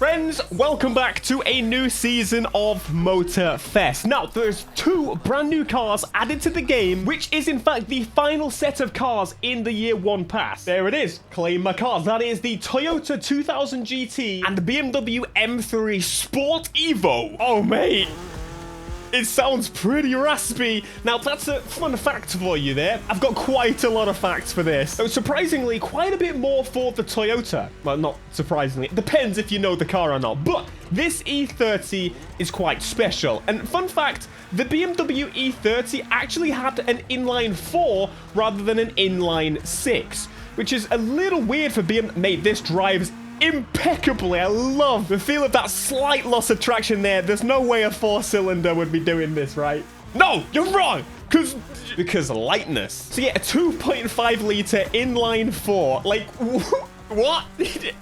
Friends, welcome back to a new season of Motorfest. Now, there's 2 brand new cars added to the game, which is in fact the final set of cars in the year 1 pass. There it is, claim my cars. That is the Toyota 2000 GT and the BMW M3 Sport Evo. Oh, mate. It sounds pretty raspy. Now, that's a fun fact for you there. I've got quite a lot of facts for this. So, surprisingly, quite a bit more for the Toyota. Well, not surprisingly. It depends if you know the car or not. But this E30 is quite special. And fun fact, the BMW E30 actually had an inline 4 rather than an inline 6, which is a little weird for BMW. Mate, this drives impeccably. I love the feel of that slight loss of traction there. There's no way a 4-cylinder would be doing this, right? No, you're wrong. Because of lightness. So yeah, a 2.5 liter inline 4. Like, what?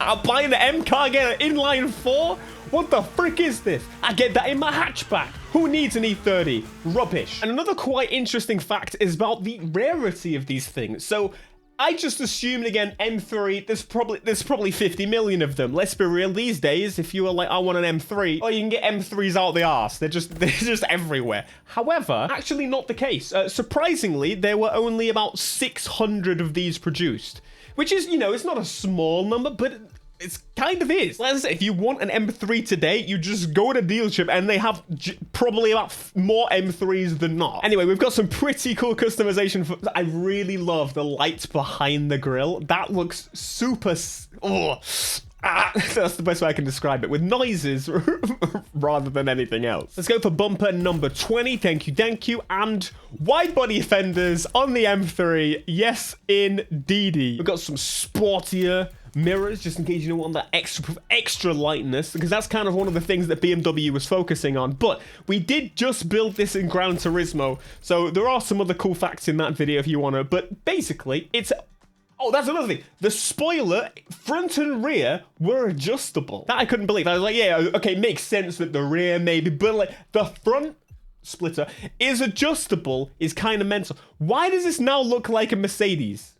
I'm buying the M car, get an inline 4? What the frick is this? I get that in my hatchback. Who needs an E30? Rubbish. And another quite interesting fact is about the rarity of these things. So I just assumed, again, M3, there's probably 50 million of them. Let's be real, these days, if you were like, I want an M3, oh, you can get M3s out the arse. They're just everywhere. However, actually not the case. Surprisingly, there were only about 600 of these produced, which is, you know, it's not a small number, but it kind of is. Let's say, if you want an M3 today, you just go to the dealership and they have probably about more M3s than not. Anyway, we've got some pretty cool customization. I really love the lights behind the grille. That looks super... that's the best way I can describe it, with noises rather than anything else. Let's go for bumper number 20. Thank you. And wide body fenders on the M3. Yes, indeedy. We've got some sportier mirrors, just in case you don't want that extra lightness, because that's kind of one of the things that BMW was focusing on. But we did just build this in Gran Turismo, so there are some other cool facts in that video if you want to. But basically, it's... Oh, that's another thing. The spoiler, front and rear, were adjustable. That I couldn't believe. I was like, yeah, okay, it makes sense that the rear maybe, but like the front splitter is adjustable is kind of mental. Why does this now look like a Mercedes?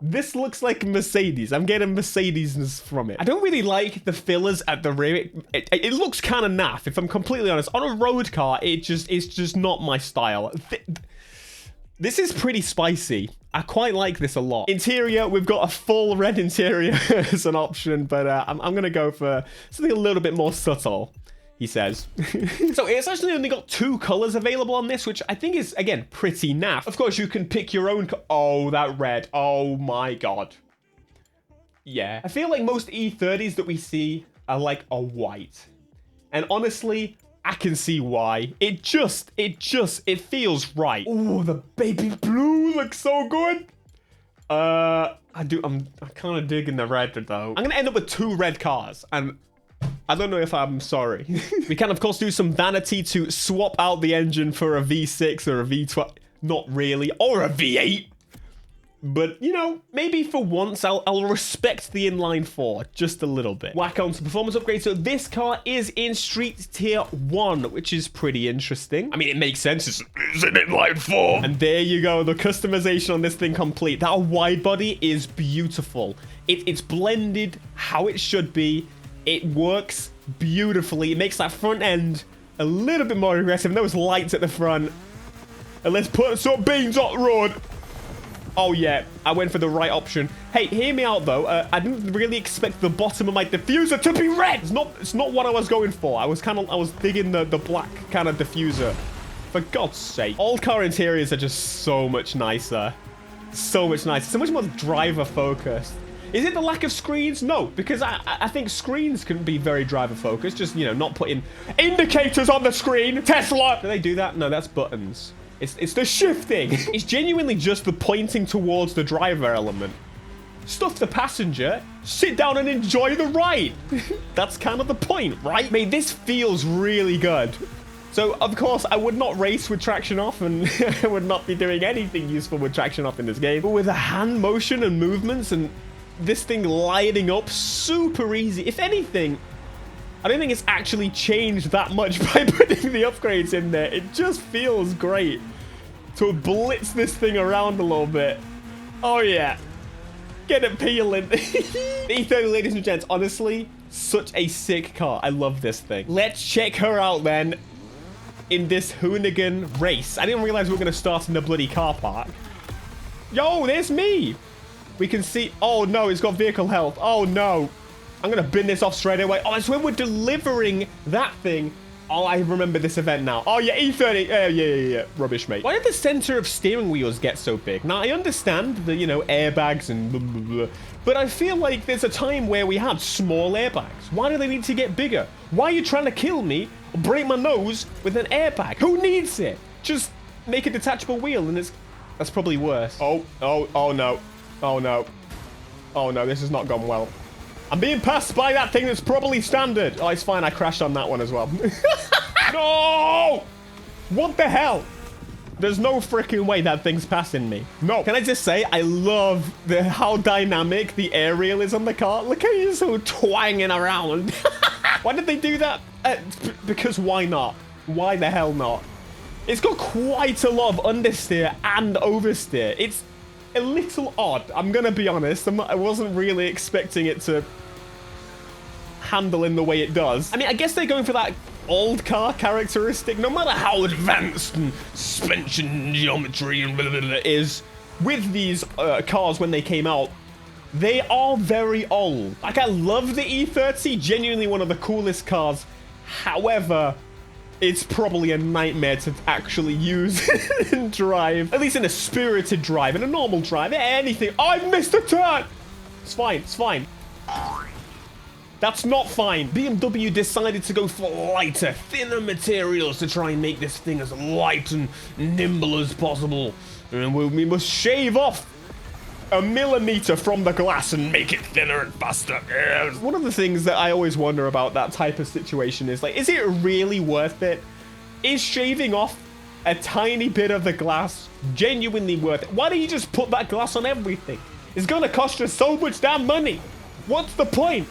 This looks like a Mercedes. I'm getting Mercedes from it. I don't really like the fillers at the rear. It looks kind of naff, if I'm completely honest. On a road car, it's just not my style. This is pretty spicy. I quite like this a lot. Interior, we've got a full red interior as an option, but I'm going to go for something a little bit more subtle, he says. So it's actually only got 2 colors available on this, which I think is, again, pretty naff. Of course, you can pick your own. Oh, that red. Oh my God. Yeah. I feel like most E30s that we see are like a white. And honestly, I can see why. It feels right. Oh, the baby blue looks so good. I'm kind of digging the red though. I'm gonna end up with 2 red cars, and I don't know if I'm sorry. We can, of course, do some vanity to swap out the engine for a V6 or a V12. Not really. Or a V8. But, you know, maybe for once, I'll respect the inline 4 just a little bit. Whack on to performance upgrade. So this car is in Street Tier 1, which is pretty interesting. I mean, it makes sense. It's an inline 4. And there you go. The customization on this thing complete. That wide body is beautiful. It's blended how it should be. It works beautifully. It makes that front end a little bit more aggressive. And those lights at the front. And let's put some beans on the road. Oh, yeah. I went for the right option. Hey, hear me out, though. I didn't really expect the bottom of my diffuser to be red. It's not what I was going for. I was digging the black kind of diffuser. For God's sake. All car interiors are just so much nicer. So much nicer. So much more driver focused. Is it the lack of screens? No, because I think screens can be very driver focused. Just, you know, not putting indicators on the screen. Tesla. Do they do that? No, that's buttons. It's the shifting. It's genuinely just the pointing towards the driver element. Stuff the passenger, sit down and enjoy the ride. That's kind of the point, right? Mate, this feels really good. So, of course, I would not race with traction off, and I would not be doing anything useful with traction off in this game. But with a hand motion and movements and this thing lighting up super easy. If anything, I don't think it's actually changed that much by putting the upgrades in there. It just feels great to blitz this thing around a little bit. Oh, yeah. Get it peeling. The E30, ladies and gents, honestly, Such a sick car. I love this thing. Let's check her out then in this hoonigan race. I didn't realize we were going to start in the bloody car park. Yo, there's me. We can see. Oh, no, it's got vehicle health. Oh, no. I'm going to bin this off straight away. Oh, it's when we're delivering that thing. Oh, I remember this event now. Oh, yeah, E30. Yeah. Rubbish, mate. Why did the center of steering wheels get so big? Now, I understand the, you know, airbags and blah, blah, blah. But I feel like there's a time where we had small airbags. Why do they need to get bigger? Why are you trying to kill me or break my nose with an airbag? Who needs it? Just make a detachable wheel and that's probably worse. Oh, no. Oh, no, this has not gone well. I'm being passed by that thing that's probably standard. Oh, it's fine. I crashed on that one as well. No! What the hell? There's no freaking way that thing's passing me. No. Can I just say, I love how dynamic the aerial is on the car. Look how you're so twanging around. Why did they do that? Because why not? Why the hell not? It's got quite a lot of understeer and oversteer. It's a little odd. I'm going to be honest. I wasn't really expecting it to handle in the way it does. I mean, I guess they're going for that old car characteristic. No matter how advanced and suspension geometry and blah, blah, blah is with these cars when they came out, they are very old. Like, I love the E30. Genuinely one of the coolest cars. However, it's probably a nightmare to actually use and drive. At least in a spirited drive. In a normal drive. Anything. Oh, I missed a turn. It's fine. It's fine. That's not fine. BMW decided to go for lighter, thinner materials to try and make this thing as light and nimble as possible. And we must shave off a millimeter from the glass and make it thinner and faster. Yes. One of the things that I always wonder about that type of situation is, like, is it really worth it? Is shaving off a tiny bit of the glass genuinely worth it? Why don't you just put that glass on everything? It's gonna cost you so much damn money. What's the point?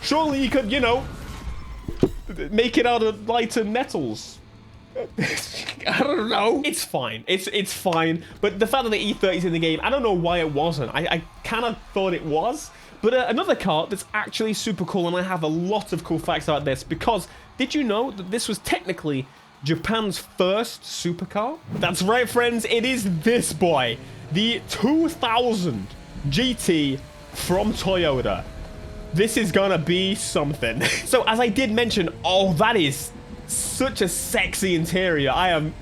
Surely you could, you know, make it out of lighter metals. I don't know. It's fine. It's fine. But the fact that the E30 is in the game, I don't know why it wasn't. I kind of thought it was. But another car that's actually super cool, and I have a lot of cool facts about this, because did you know that this was technically Japan's first supercar? That's right, friends. It is this boy. The 2000 GT from Toyota. This is gonna be something. So, as I did mention, oh, that is such a sexy interior. I am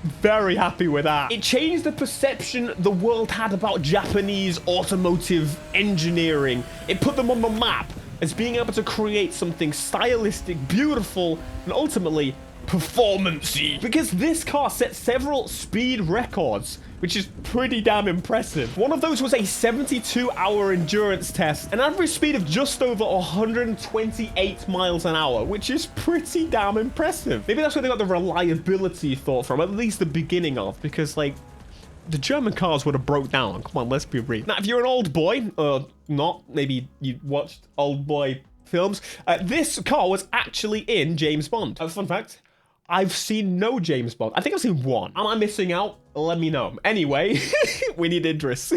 very happy with that. It changed the perception the world had about Japanese automotive engineering. It put them on the map as being able to create something stylistic, beautiful, and ultimately performance-y. Because this car set several speed records, which is pretty damn impressive. One of those was a 72-hour endurance test, an average speed of just over 128 miles an hour, which is pretty damn impressive. Maybe that's where they got the reliability thought from, at least the beginning of, because, like, the German cars would have broke down. Come on, let's be real. Now, if you're an old boy, or not, maybe you watched old boy films, this car was actually in James Bond. Fun fact, I've seen no James Bond. I think I've seen one. Am I missing out? Let me know. Anyway, we need Idris.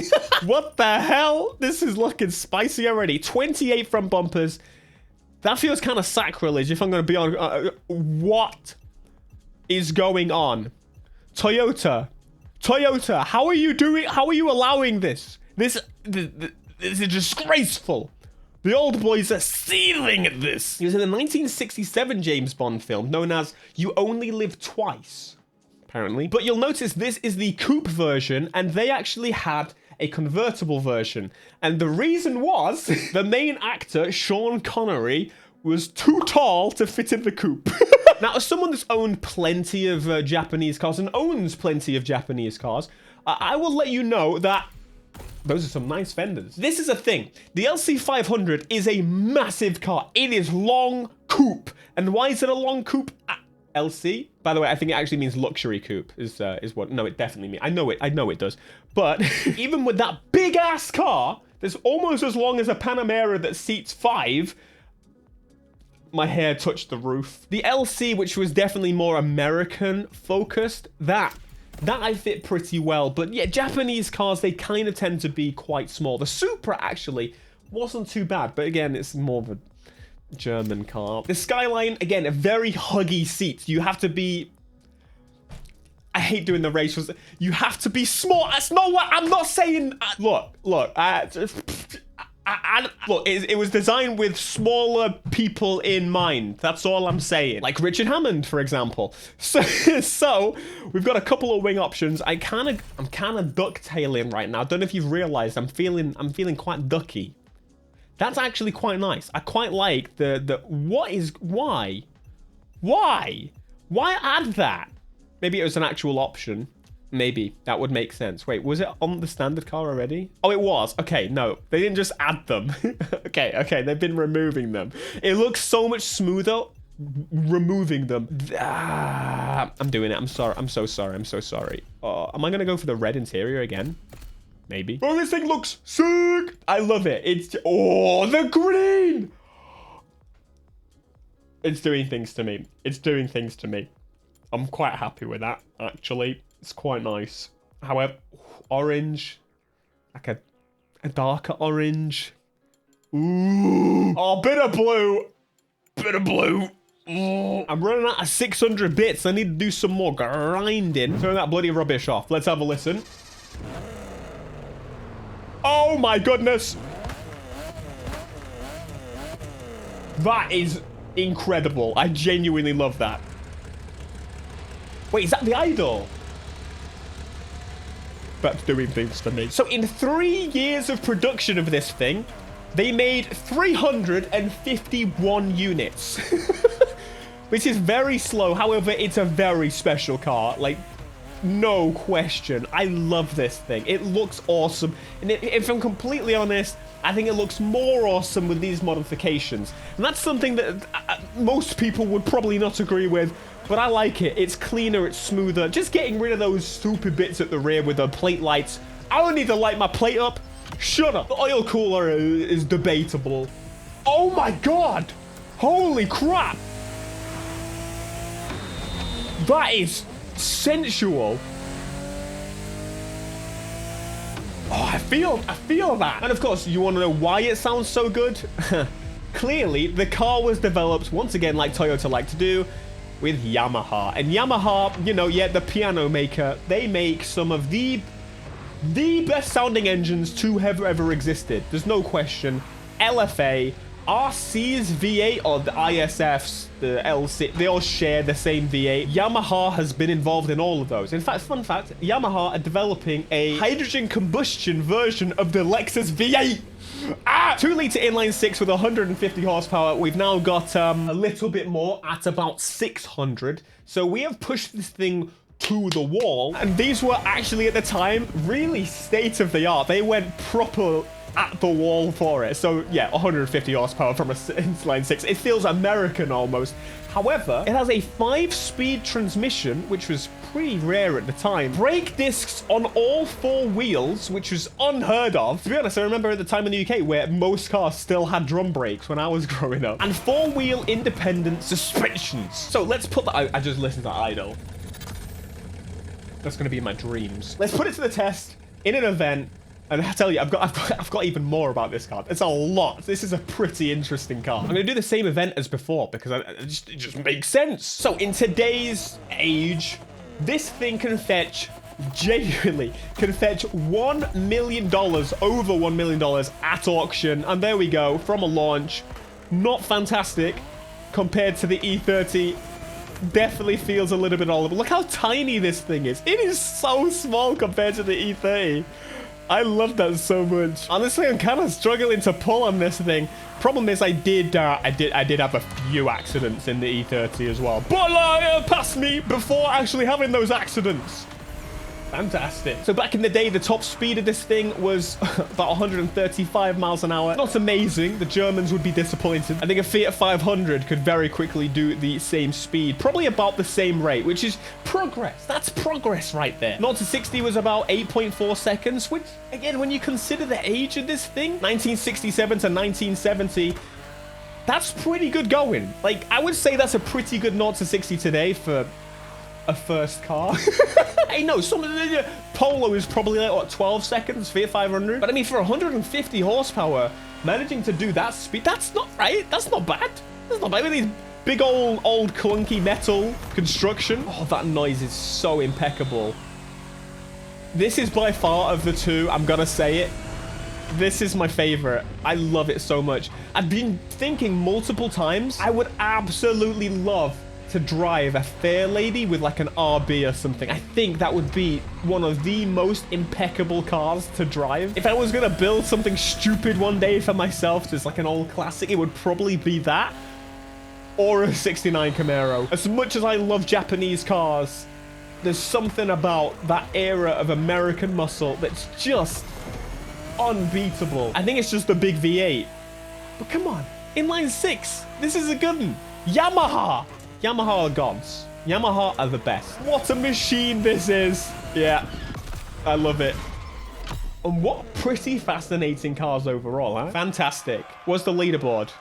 What the hell? This is looking spicy already. 28 front bumpers. That feels kind of sacrilege, if I'm going to be honest. What is going on? Toyota, how are you doing? How are you allowing this? This is disgraceful. The old boys are seething at this. He was in the 1967 James Bond film known as You Only Live Twice, apparently. But you'll notice this is the coupe version, and they actually had a convertible version. And the reason was the main actor, Sean Connery, was too tall to fit in the coupe. Now, as someone that's owned plenty of Japanese cars and owns plenty of Japanese cars, I will let you know that those are some nice fenders. This is a thing. The LC500 is a massive car. It is long coupe. And why is it a long coupe? LC? By the way, I think it actually means luxury coupe is what. No, it definitely means. I know it does. But even with that big ass car that's almost as long as a Panamera that seats 5, my hair touched the roof. The LC, which was definitely more American focused, that I fit pretty well. But yeah, Japanese cars, they kind of tend to be quite small. The Supra actually wasn't too bad, but again, it's more of a German car. The Skyline, again, a very huggy seat. You have to be... I hate doing the racials. You have to be small. That's not what I'm not saying. Look. Look, it was designed with smaller people in mind. That's all I'm saying. Like Richard Hammond, for example. So we've got a couple of wing options. I'm kind of ducktailing right now. I don't know if you've realized I'm feeling quite ducky. That's actually quite nice. I quite like why add that? Maybe it was an actual option. Maybe that would make sense. Wait, was it on the standard car already? Oh, it was. Okay, no, they didn't just add them. okay, they've been removing them. It looks so much smoother removing them. I'm doing it. I'm sorry. I'm so sorry. I'm so sorry. Am I gonna go for the red interior again? Maybe. Oh, this thing looks sick. I love it. It's the green. It's doing things to me. It's doing things to me. I'm quite happy with that, actually. It's quite nice. However, orange, like a darker orange. Ooh. Oh, bit of blue. Bit of blue. Ooh. I'm running out of 600 bits. I need to do some more grinding. Turn that bloody rubbish off. Let's have a listen. Oh my goodness. That is incredible. I genuinely love that. Wait, is that the idol? That's doing things to me. So in 3 years of production of this thing, they made 351 units. Which is very slow. However, it's a very special car. Like, no question. I love this thing. It looks awesome. And if I'm completely honest, I think it looks more awesome with these modifications. And that's something that most people would probably not agree with. But I like it. It's cleaner, it's smoother. Just getting rid of those stupid bits at the rear with the plate lights. I don't need to light my plate up. Shut up. The oil cooler is debatable. Oh my God. Holy crap. That is sensual. Oh, I feel that. And of course, you want to know why it sounds so good? Clearly, the car was developed, once again, like Toyota like to do, with Yamaha. And Yamaha, you know, yeah, the piano maker, they make some of the best sounding engines to have ever existed. There's no question. LFA, RC's V8, or the ISF's, the LC, they all share the same V8. Yamaha has been involved in all of those. In fact, fun fact, Yamaha are developing a hydrogen combustion version of the Lexus V8. 2-litre inline six with 150 horsepower. We've now got a little bit more at about 600. So we have pushed this thing to the wall. And these were actually, at the time, really state-of-the-art. They went proper at the wall for it. So yeah, 150 horsepower from a inline six. It feels American almost. However, it has a 5-speed transmission, which was pretty rare at the time. Brake discs on all 4 wheels, which was unheard of. To be honest, I remember at the time in the UK where most cars still had drum brakes when I was growing up. And 4-wheel independent suspensions. So let's put that... I just listened to Idol. That's going to be in my dreams. Let's put it to the test in an event. And I tell you, I've got even more about this car. It's a lot. This is a pretty interesting car. I'm going to do the same event as before because it just makes sense. So in today's age, this thing can fetch, genuinely, can fetch $1 million, over $1 million at auction. And there we go, from a launch. Not fantastic compared to the E30. Definitely feels a little bit older. But look how tiny this thing is. It is so small compared to the E30. I love that so much. Honestly, I'm kind of struggling to pull on this thing. Problem is, I did have a few accidents in the E30 as well. But passed me before actually having those accidents. Fantastic. So back in the day, the top speed of this thing was about 135 miles an hour. Not amazing. The Germans would be disappointed. I think a Fiat 500 could very quickly do the same speed. Probably about the same rate, which is progress. That's progress right there. 0 to 60 was about 8.4 seconds, which, again, when you consider the age of this thing, 1967 to 1970, that's pretty good going. Like, I would say that's a pretty good 0 to 60 today for a first car. Hey, no, some of the Polo is probably like, what, 12 seconds, Fiat 500? But I mean, for 150 horsepower, managing to do that speed, that's not right. That's not bad. That's not bad with these big old clunky metal construction. Oh, that noise is so impeccable. This is by far of the two, I'm gonna say it, this is my favorite. I love it so much. I've been thinking multiple times, I would absolutely love to drive a Fairlady with like an RB or something. I think that would be one of the most impeccable cars to drive. If I was gonna build something stupid one day for myself, just like an old classic, it would probably be that or a 69 Camaro. As much as I love Japanese cars, there's something about that era of American muscle that's just unbeatable. I think it's just the big V8. But come on, inline 6, this is a good one. Yamaha are gods. Yamaha are the best. What a machine this is. Yeah, I love it. And what pretty fascinating cars overall, huh? Fantastic. What's the leaderboard?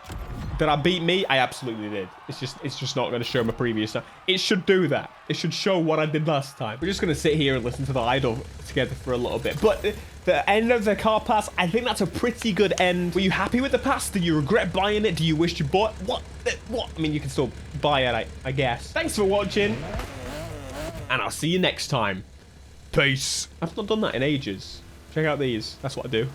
Did I beat me? I absolutely did. It's just not going to show my previous time. It should do that. It should show what I did last time. We're just going to sit here and listen to the idol together for a little bit. But the end of the car pass, I think that's a pretty good end. Were you happy with the pass? Do you regret buying it? Do you wish you bought what? I mean, you can still buy it, I guess. Thanks for watching, and I'll see you next time. Peace. I've not done that in ages. Check out these. That's what I do.